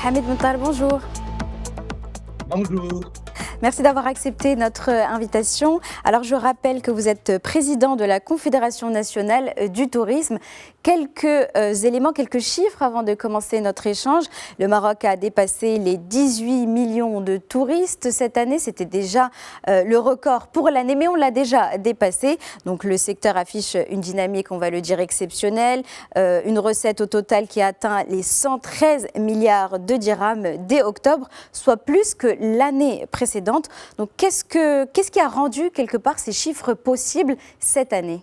Hamid Montal, bonjour. Bonjour. Merci d'avoir accepté notre invitation. Alors je rappelle que vous êtes président de la Confédération nationale du tourisme. Quelques éléments, quelques chiffres avant de commencer notre échange. Le Maroc a dépassé les 18 millions de touristes cette année. C'était déjà le record pour l'année, mais on l'a déjà dépassé. Donc le secteur affiche une dynamique, on va le dire, exceptionnelle. Une recette au total qui a atteint les 113 milliards de dirhams dès octobre, soit plus que l'année précédente. Donc qu'est-ce qui a rendu quelque part ces chiffres possibles cette année ?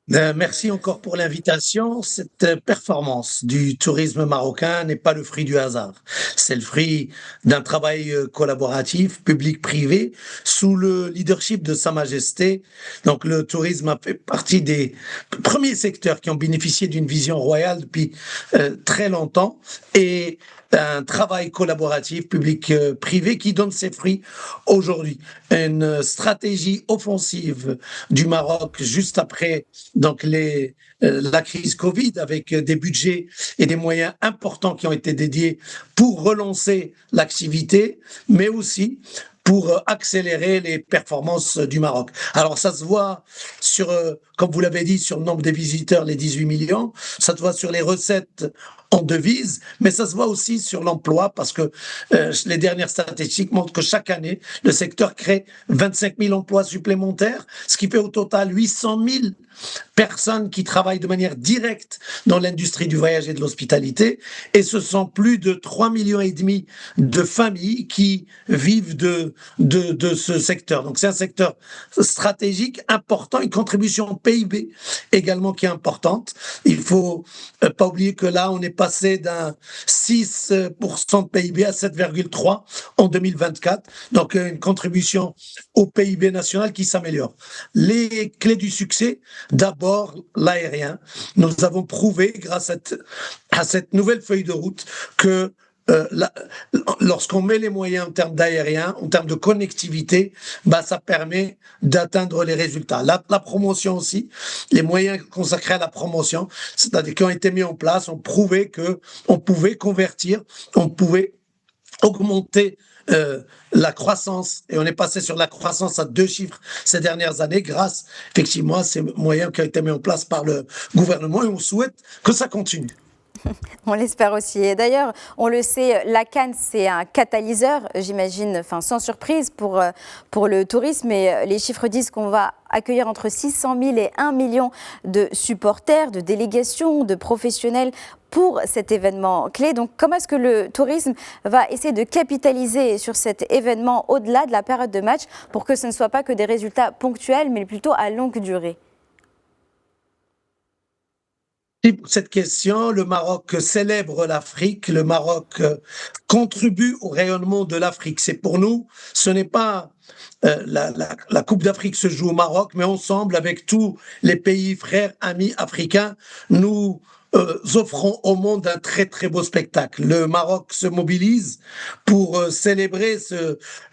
Merci encore pour l'invitation. Cette performance du tourisme marocain n'est pas le fruit du hasard. C'est le fruit d'un travail collaboratif, public-privé, sous le leadership de Sa Majesté. Donc le tourisme a fait partie des premiers secteurs qui ont bénéficié d'une vision royale depuis très longtemps et un travail collaboratif public-privé qui donne ses fruits aujourd'hui. Une stratégie offensive du Maroc juste après donc la crise Covid avec des budgets et des moyens importants qui ont été dédiés pour relancer l'activité, mais aussi pour accélérer les performances du Maroc. Alors ça se voit sur, comme vous l'avez dit, sur le nombre des visiteurs, les 18 millions, ça se voit sur les recettes en devises, mais ça se voit aussi sur l'emploi parce que les dernières statistiques montrent que chaque année, le secteur crée 25 000 emplois supplémentaires, ce qui fait au total 800 000 personnes qui travaillent de manière directe dans l'industrie du voyage et de l'hospitalité, et ce sont plus de 3,5 millions de familles qui vivent de ce secteur. Donc c'est un secteur stratégique important, une contribution au PIB également qui est importante. Il faut pas oublier que là, on est passé d'un 6% de PIB à 7,3% en 2024. Donc une contribution au PIB national qui s'améliore. Les clés du succès, d'abord l'aérien. Nous avons prouvé grâce à cette nouvelle feuille de route que lorsqu'on met les moyens en termes d'aérien, en termes de connectivité, ça permet d'atteindre les résultats. La promotion aussi, les moyens consacrés à la promotion, c'est-à-dire qui ont été mis en place, ont prouvé que on pouvait convertir, on pouvait augmenter la croissance, et on est passé sur la croissance à 2 chiffres ces dernières années grâce effectivement à ces moyens qui ont été mis en place par le gouvernement, et on souhaite que ça continue. On l'espère aussi. Et d'ailleurs, on le sait, la Cannes, c'est un catalyseur, j'imagine, sans surprise pour le tourisme. Et les chiffres disent qu'on va accueillir entre 600 000 et 1 million de supporters, de délégations, de professionnels pour cet événement clé. Donc, comment est-ce que le tourisme va essayer de capitaliser sur cet événement au-delà de la période de match pour que ce ne soit pas que des résultats ponctuels, mais plutôt à longue durée ? Pour cette question, le Maroc célèbre l'Afrique, le Maroc contribue au rayonnement de l'Afrique. C'est pour nous, ce n'est pas la Coupe d'Afrique se joue au Maroc, mais ensemble avec tous les pays frères, amis africains, nous offrons au monde un très très beau spectacle. Le Maroc se mobilise pour célébrer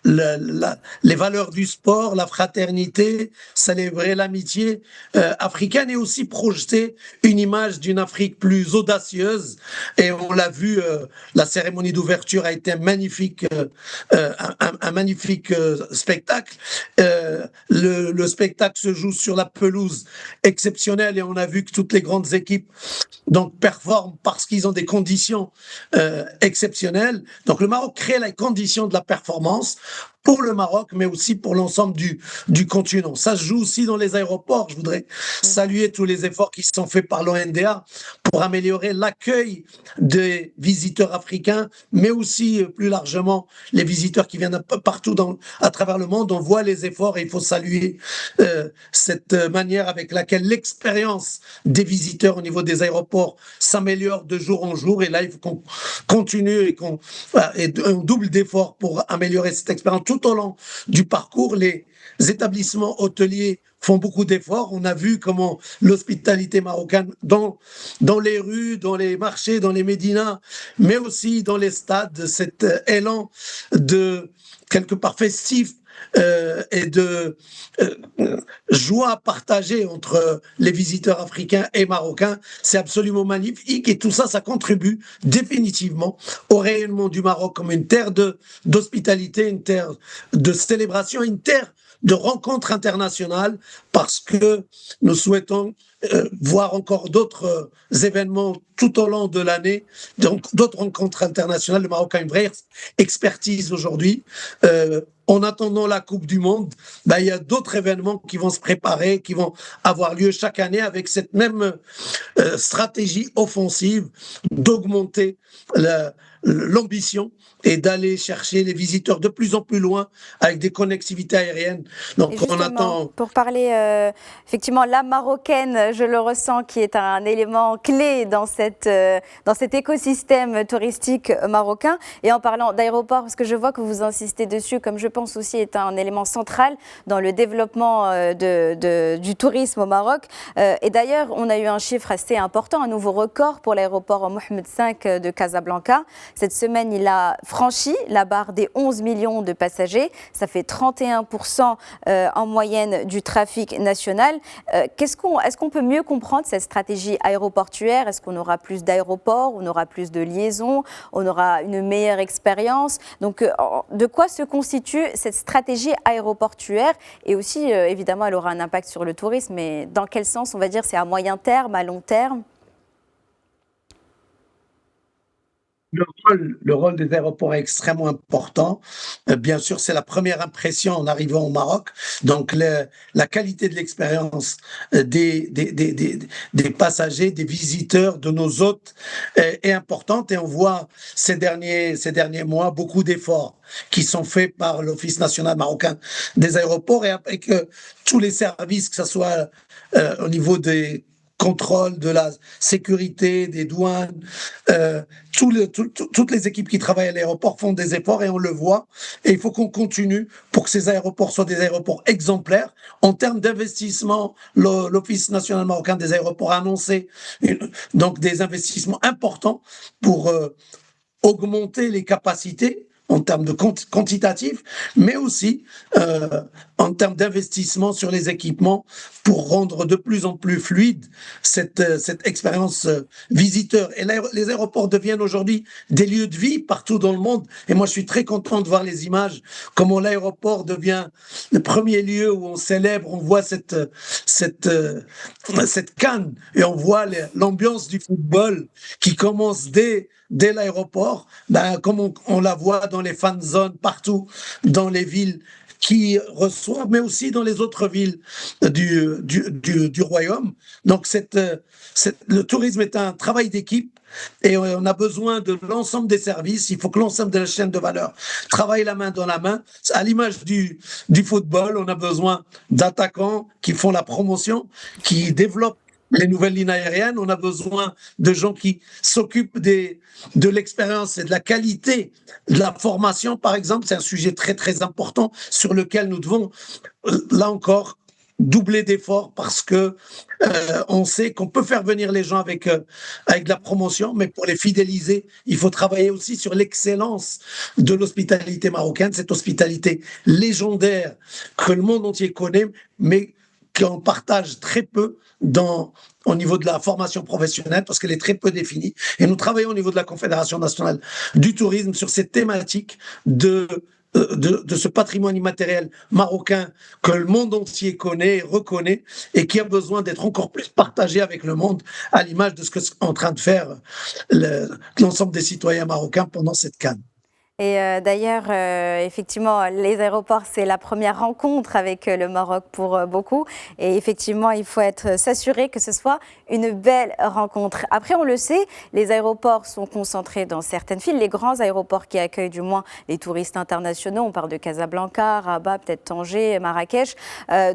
les valeurs du sport, la fraternité, célébrer l'amitié africaine, et aussi projeter une image d'une Afrique plus audacieuse. Et on l'a vu, la cérémonie d'ouverture a été un magnifique spectacle. Le spectacle se joue sur la pelouse exceptionnelle, et on a vu que toutes les grandes équipes donc performent parce qu'ils ont des conditions exceptionnelles. Donc le Maroc crée les conditions de la performance pour le Maroc, mais aussi pour l'ensemble du continent. Ça se joue aussi dans les aéroports. Je voudrais saluer tous les efforts qui sont faits par l'ONDA pour améliorer l'accueil des visiteurs africains, mais aussi plus largement les visiteurs qui viennent un peu partout à travers le monde. On voit les efforts, et il faut saluer cette manière avec laquelle l'expérience des visiteurs au niveau des aéroports s'améliore de jour en jour. Et là, il faut qu'on continue et qu'on double d'efforts pour améliorer cette expérience. Tout au long du parcours, les établissements hôteliers font beaucoup d'efforts. On a vu comment l'hospitalité marocaine dans les rues, dans les marchés, dans les médinas, mais aussi dans les stades, cet élan de quelque part festif et de joie partagée entre les visiteurs africains et marocains. C'est absolument magnifique et tout ça, ça contribue définitivement au rayonnement du Maroc comme une terre d'hospitalité, une terre de célébration, une terre de rencontres internationales parce que nous souhaitons voir encore d'autres événements tout au long de l'année, donc d'autres rencontres internationales. Le Maroc a une vraie expertise aujourd'hui. En attendant la Coupe du Monde, ben, il y a d'autres événements qui vont se préparer, qui vont avoir lieu chaque année avec cette même stratégie offensive d'augmenter l'ambition et d'aller chercher les visiteurs de plus en plus loin avec des connectivités aériennes. Donc on attend. Pour parler effectivement la marocaine, je le ressens, qui est un élément clé dans cet écosystème touristique marocain. Et en parlant d'aéroport, parce que je vois que vous insistez dessus, comme je pense aussi est un élément central dans le développement du tourisme au Maroc. Et d'ailleurs, on a eu un chiffre assez important, un nouveau record pour l'aéroport Mohamed V de Casablanca. Cette semaine, il a franchi la barre des 11 millions de passagers. Ça fait 31% en moyenne du trafic national. Est-ce qu'on peut mieux comprendre cette stratégie aéroportuaire? Est-ce qu'on aura plus d'aéroports, on aura plus de liaisons, on aura une meilleure expérience? Donc, de quoi se constitue cette stratégie aéroportuaire? Et aussi, évidemment, elle aura un impact sur le tourisme, mais dans quel sens, on va dire, c'est à moyen terme, à long terme? Le rôle des aéroports est extrêmement important. Bien sûr, c'est la première impression en arrivant au Maroc. Donc, la qualité de l'expérience des passagers, des visiteurs, de nos hôtes est importante. Et on voit ces derniers mois beaucoup d'efforts qui sont faits par l'Office national marocain des aéroports et avec tous les services, que ce soit au niveau des contrôle de la sécurité, des douanes, toutes les équipes qui travaillent à l'aéroport font des efforts et on le voit. Et il faut qu'on continue pour que ces aéroports soient des aéroports exemplaires. En termes d'investissement, l'Office national marocain des aéroports a annoncé donc des investissements importants pour augmenter les capacités en termes de quantitatif, mais aussi en termes d'investissement sur les équipements pour rendre de plus en plus fluide cette expérience visiteur. Et les aéroports deviennent aujourd'hui des lieux de vie partout dans le monde. Et moi, je suis très content de voir les images, comment l'aéroport devient le premier lieu où on célèbre, on voit cette canne et on voit l'ambiance du football qui commence dès l'aéroport, comme on la voit dans les fan zones partout, dans les villes qui reçoivent, mais aussi dans les autres villes du royaume. Donc, le tourisme est un travail d'équipe et on a besoin de l'ensemble des services. Il faut que l'ensemble de la chaîne de valeur travaille la main dans la main. À l'image du football, on a besoin d'attaquants qui font la promotion, qui développent les nouvelles lignes aériennes. On a besoin de gens qui s'occupent de l'expérience et de la qualité de la formation, par exemple. C'est un sujet très, très important sur lequel nous devons, là encore, doubler d'efforts parce que on sait qu'on peut faire venir les gens avec de la promotion, mais pour les fidéliser, il faut travailler aussi sur l'excellence de l'hospitalité marocaine, cette hospitalité légendaire que le monde entier connaît, mais qu'on partage très peu au niveau de la formation professionnelle parce qu'elle est très peu définie. Et nous travaillons au niveau de la Confédération nationale du tourisme sur cette thématique de ce patrimoine immatériel marocain que le monde entier connaît et reconnaît et qui a besoin d'être encore plus partagé avec le monde à l'image de ce qu'est en train de faire l'ensemble des citoyens marocains pendant cette CAN. Et d'ailleurs, effectivement, les aéroports, c'est la première rencontre avec le Maroc pour beaucoup. Et effectivement, il faut s'assurer que ce soit une belle rencontre. Après, on le sait, les aéroports sont concentrés dans certaines villes. Les grands aéroports qui accueillent du moins les touristes internationaux, on parle de Casablanca, Rabat, peut-être Tanger, Marrakech.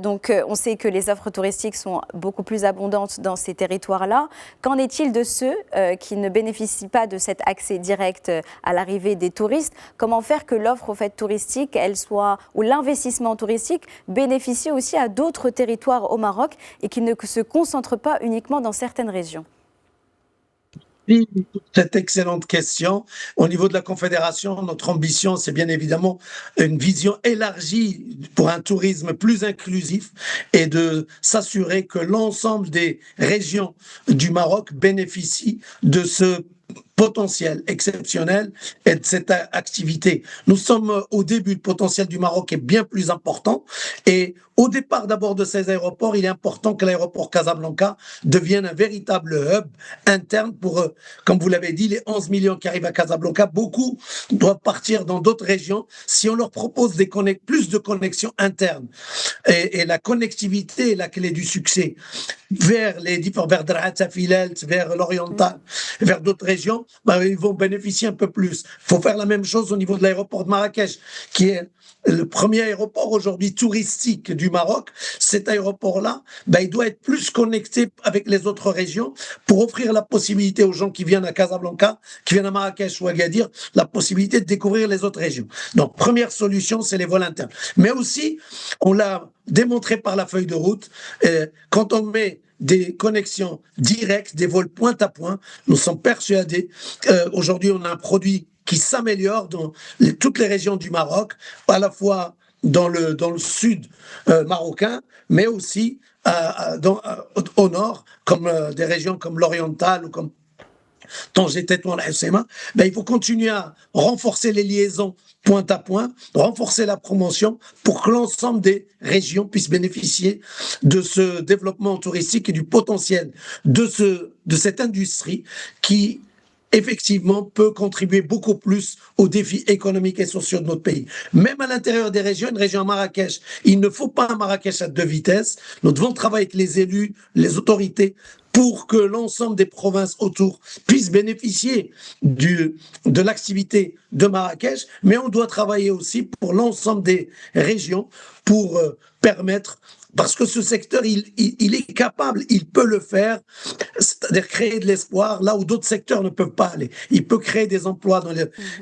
Donc, on sait que les offres touristiques sont beaucoup plus abondantes dans ces territoires-là. Qu'en est-il de ceux qui ne bénéficient pas de cet accès direct à l'arrivée des touristes? Comment faire que l'offre touristique, ou l'investissement touristique bénéficie aussi à d'autres territoires au Maroc et qui ne se concentre pas uniquement dans certaines régions? Pour cette excellente question. Au niveau de la Confédération, notre ambition, c'est bien évidemment une vision élargie pour un tourisme plus inclusif et de s'assurer que l'ensemble des régions du Maroc bénéficient de ce potentiel exceptionnel et de cette activité. Nous sommes au début, le potentiel du Maroc est bien plus important et au départ d'abord de ces aéroports, il est important que l'aéroport Casablanca devienne un véritable hub interne pour, comme vous l'avez dit, les 11 millions qui arrivent à Casablanca, beaucoup doivent partir dans d'autres régions. Si on leur propose plus de connexions internes et la connectivité est la clé du succès vers les différents, vers Drahat Filelt, vers l'Oriental, vers d'autres régions, ben, ils vont bénéficier un peu plus. Il faut faire la même chose au niveau de l'aéroport de Marrakech, qui est le premier aéroport aujourd'hui touristique du Maroc. Cet aéroport-là, ben, il doit être plus connecté avec les autres régions pour offrir la possibilité aux gens qui viennent à Casablanca, qui viennent à Marrakech ou à Agadir, la possibilité de découvrir les autres régions. Donc, première solution, c'est les vols internes. Mais aussi, on l'a démontré par la feuille de route, quand on met des connexions directes, des vols point à point, nous sommes persuadés qu'aujourd'hui on a un produit qui s'améliore dans toutes les régions du Maroc, à la fois dans le sud marocain, mais aussi au nord, comme des régions comme l'Oriental ou comme Tanger, Tétouan, la Hoceima, ben, il faut continuer à renforcer les liaisons point à point, renforcer la promotion pour que l'ensemble des régions puissent bénéficier de ce développement touristique et du potentiel de cette industrie qui effectivement peut contribuer beaucoup plus aux défis économiques et sociaux de notre pays. Même à l'intérieur des régions, une région à Marrakech, il ne faut pas un Marrakech à deux vitesses. Nous devons travailler avec les élus, les autorités, pour que l'ensemble des provinces autour puissent bénéficier de l'activité de Marrakech, mais on doit travailler aussi pour l'ensemble des régions pour permettre, parce que ce secteur, il est capable, il peut le faire, c'est-à-dire créer de l'espoir là où d'autres secteurs ne peuvent pas aller. Il peut créer des emplois dans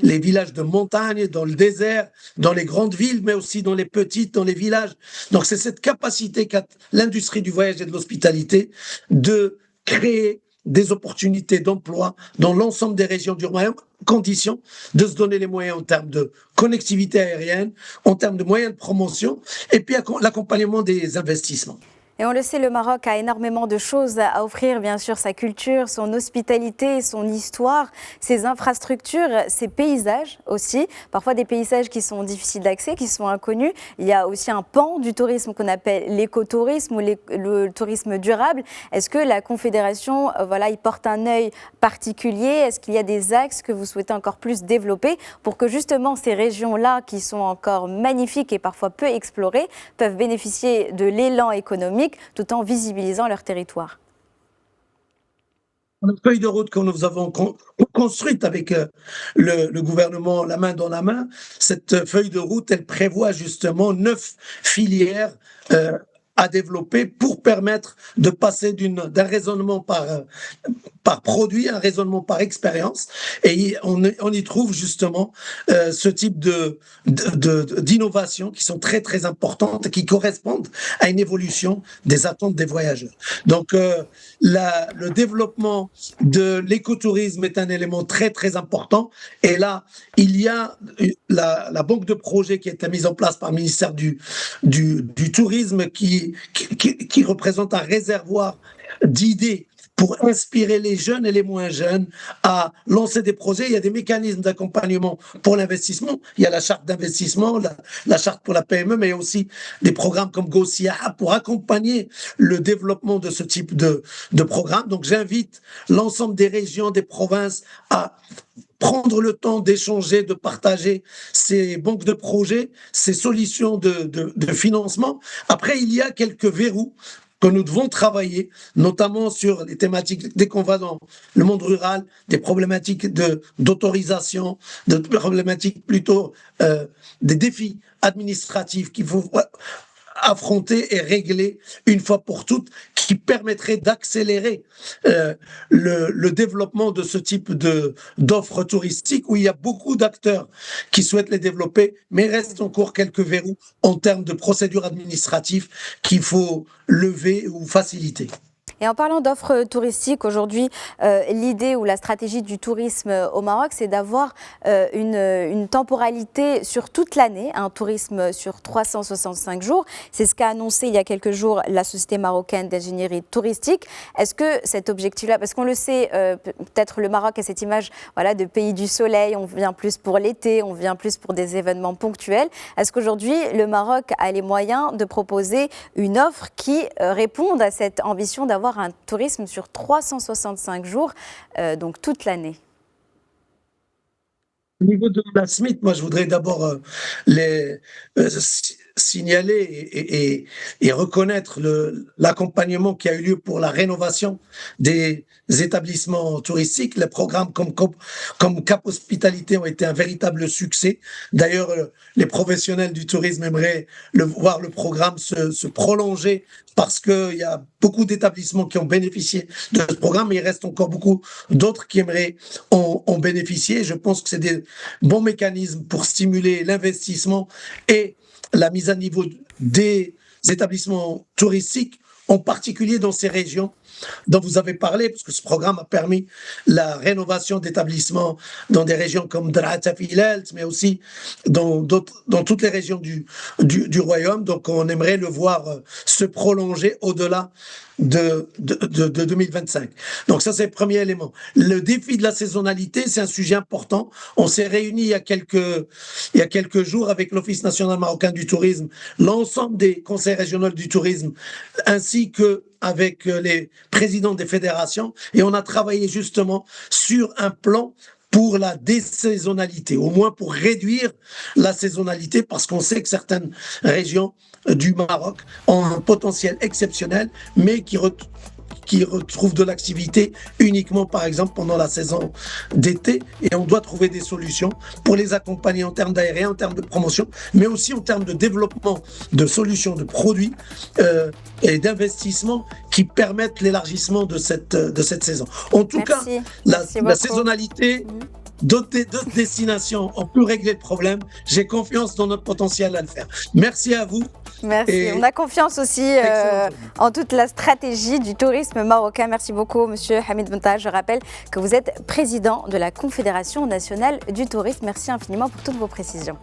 les villages de montagne, dans le désert, dans les grandes villes, mais aussi dans les petites, dans les villages. Donc c'est cette capacité qu'a l'industrie du voyage et de l'hospitalité de créer des opportunités d'emploi dans l'ensemble des régions du royaume, condition de se donner les moyens en termes de connectivité aérienne, en termes de moyens de promotion, et puis l'accompagnement des investissements. Et on le sait, le Maroc a énormément de choses à offrir, bien sûr, sa culture, son hospitalité, son histoire, ses infrastructures, ses paysages aussi. Parfois des paysages qui sont difficiles d'accès, qui sont inconnus. Il y a aussi un pan du tourisme qu'on appelle l'écotourisme ou le tourisme durable. Est-ce que la Confédération, y porte un œil particulier? Est-ce qu'il y a des axes que vous souhaitez encore plus développer pour que justement ces régions-là, qui sont encore magnifiques et parfois peu explorées, peuvent bénéficier de l'élan économique tout en visibilisant leur territoire? Une feuille de route que nous avons construite avec le gouvernement la main dans la main, cette feuille de route, elle prévoit justement 9 filières à développer pour permettre de passer d'un raisonnement par produit, un raisonnement par expérience. Et on y trouve justement ce type d'innovations qui sont très, très importantes, qui correspondent à une évolution des attentes des voyageurs. Donc, le développement de l'écotourisme est un élément très, très important. Et là, il y a la banque de projets qui a été mise en place par le ministère du Tourisme qui représente un réservoir d'idées pour inspirer les jeunes et les moins jeunes à lancer des projets. Il y a des mécanismes d'accompagnement pour l'investissement. Il y a la charte d'investissement, la charte pour la PME, mais il y a aussi des programmes comme GoSiaha pour accompagner le développement de ce type de programme. Donc j'invite l'ensemble des régions, des provinces à prendre le temps d'échanger, de partager ces banques de projets, ces solutions de financement. Après, il y a quelques verrous que nous devons travailler, notamment sur les thématiques, dès qu'on va dans le monde rural, des problématiques d'autorisation, des problématiques plutôt des défis administratifs qu'il faut affronter et régler une fois pour toutes, qui permettrait d'accélérer le développement de ce type d'offres touristiques où il y a beaucoup d'acteurs qui souhaitent les développer, mais il reste encore quelques verrous en termes de procédures administratives qu'il faut lever ou faciliter. Et en parlant d'offres touristiques, aujourd'hui, l'idée ou la stratégie du tourisme au Maroc, c'est d'avoir une temporalité sur toute l'année, un tourisme sur 365 jours. C'est ce qu'a annoncé il y a quelques jours la Société marocaine d'ingénierie touristique. Est-ce que cet objectif-là, parce qu'on le sait, peut-être le Maroc a cette image de pays du soleil, on vient plus pour l'été, on vient plus pour des événements ponctuels. Est-ce qu'aujourd'hui, le Maroc a les moyens de proposer une offre qui réponde à cette ambition d'avoir un tourisme sur 365 jours, donc toute l'année? Au niveau de la SMIT, moi, je voudrais d'abord signaler et reconnaître l'accompagnement qui a eu lieu pour la rénovation des établissements touristiques. Les programmes comme Cap Hospitalité ont été un véritable succès. D'ailleurs, les professionnels du tourisme aimeraient voir le programme se prolonger parce qu'il y a beaucoup d'établissements qui ont bénéficié de ce programme, mais il reste encore beaucoup d'autres qui aimeraient en bénéficier. Je pense que c'est des bons mécanismes pour stimuler l'investissement et la mise à niveau des établissements touristiques, en particulier dans ces régions dont vous avez parlé, parce que ce programme a permis la rénovation d'établissements dans des régions comme Drat Filelt, mais aussi dans toutes les régions du royaume. Donc on aimerait le voir se prolonger au-delà de 2025. Donc ça, c'est le premier élément. Le défi de la saisonnalité, c'est un sujet important. On s'est réunis il y a quelques jours avec l'Office national marocain du tourisme, l'ensemble des conseils régionaux du tourisme, ainsi que avec les présidents des fédérations, et on a travaillé justement sur un plan pour la désaisonnalité, au moins pour réduire la saisonnalité, parce qu'on sait que certaines régions du Maroc ont un potentiel exceptionnel, mais qui retrouvent de l'activité uniquement, par exemple, pendant la saison d'été. Et on doit trouver des solutions pour les accompagner en termes d'aérien, en termes de promotion, mais aussi en termes de développement de solutions, de produits et d'investissements qui permettent l'élargissement de cette saison. En tout cas, la saisonnalité... D'autres destinations ont pu régler le problème. J'ai confiance dans notre potentiel à le faire. Merci à vous. Merci. On a confiance aussi en toute la stratégie du tourisme marocain. Merci beaucoup, Monsieur Hamid Bentaj. Je rappelle que vous êtes président de la Confédération nationale du tourisme. Merci infiniment pour toutes vos précisions.